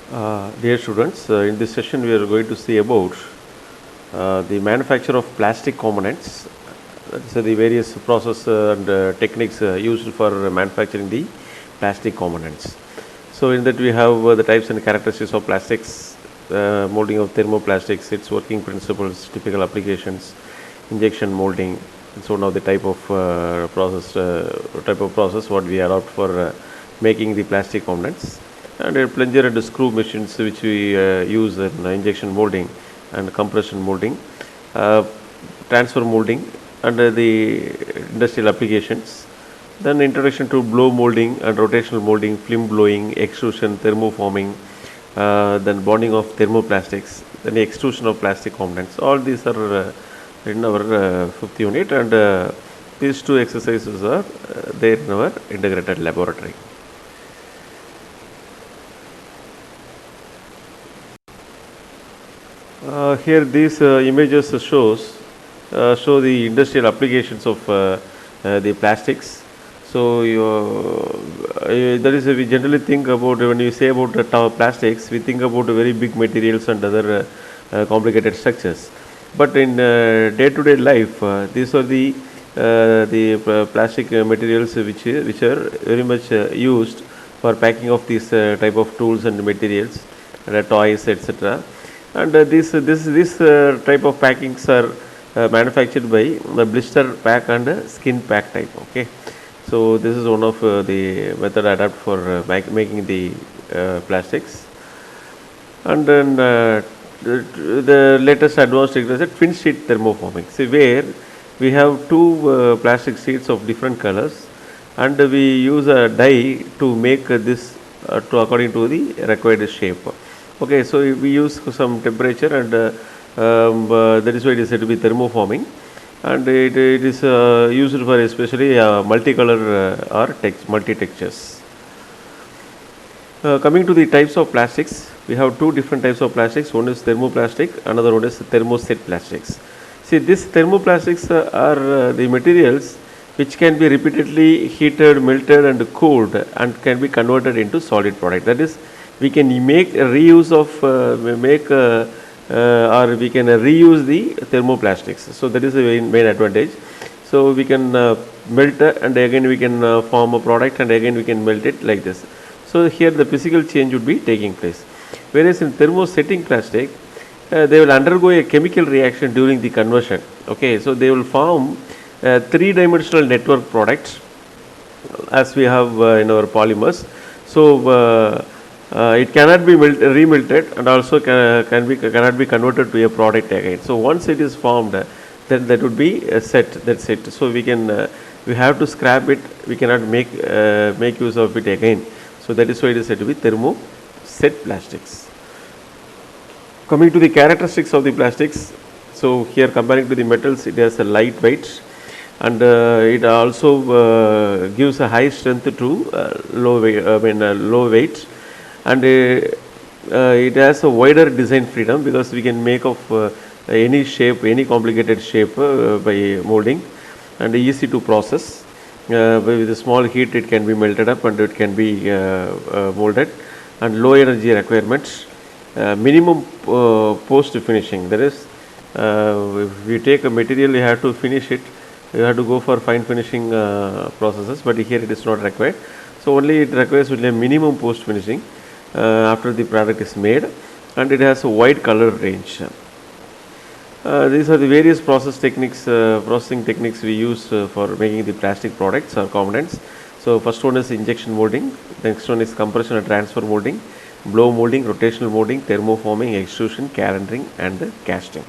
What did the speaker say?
Dear students, in this session we are going to see about the manufacture of plastic components. That's the various process and techniques used for manufacturing the plastic components. So in that we have the types and characteristics of plastics, molding of thermoplastics, its working principles, typical applications, injection molding, and so now the type of process what we adopt for making the plastic components, and a plunger and screw machines which we use in injection molding and compression molding, uh, transfer molding under the industrial applications. Then introduction to blow molding and rotational molding, film blowing, extrusion, thermoforming, then bonding of thermoplastics, then extrusion of plastic components. All these are in our fifth unit, and these two exercises are there in our integrated laboratory. Here these images show the industrial applications of the plastics. So that is we generally think about when we say about plastics, we think about very big materials and other complicated structures. But in day-to-day life, these are the plastic materials which are very much used for packing of these type of tools and materials, and toys, etc. And this type of packings are manufactured by the blister pack and skin pack type. Okay, so this is one of the method adapted for making the plastics. And then the latest advanced technology is fin sheet thermoforming. See, where we have two plastic sheets of different colors, and we use a die to make this to according to the required shape. Okay, so we use some temperature, and that is why it is said to be thermoforming, and it is used for especially multicolor or multi textures. Coming to the types of plastics, we have two different types of plastics. One is thermoplastic, another one is thermoset plastics. See, these thermoplastics are the materials which can be repeatedly heated, melted and cooled, and can be converted into solid product. That is, we can make a reuse of or we can reuse the thermoplastics. So that is the main advantage. So we can melt and again we can form a product, and again we can melt it like this. So here the physical change would be taking place. Whereas in thermosetting plastic, they will undergo a chemical reaction during the conversion. Okay, so they will form three-dimensional network products as we have in our polymers. So it cannot be remelted, and also cannot be converted to a product again. So once it is formed, then that would be a set. That's it. So we can we have to scrap it. We cannot make use of it again. So that is why it is said to be thermoset plastics. Coming to the characteristics of the plastics, so here comparing to the metals, it has a light weight, and it also gives a high strength to low weight, and it has a wider design freedom because we can make of any shape, any complicated shape by molding, and easy to process. With a small heat it can be melted up and it can be molded, and low energy requirements, minimum post finishing. That is, if we take a material, you have to finish it, you have to go for fine finishing processes, but here it is not required. So only it requires only a minimum post finishing after the product is made, and it has a wide color range. These are the various processing techniques we use for making the plastic products or components. So first one is injection molding, next one is compression and transfer molding, blow molding, rotational molding, thermoforming, extrusion, calendering and casting.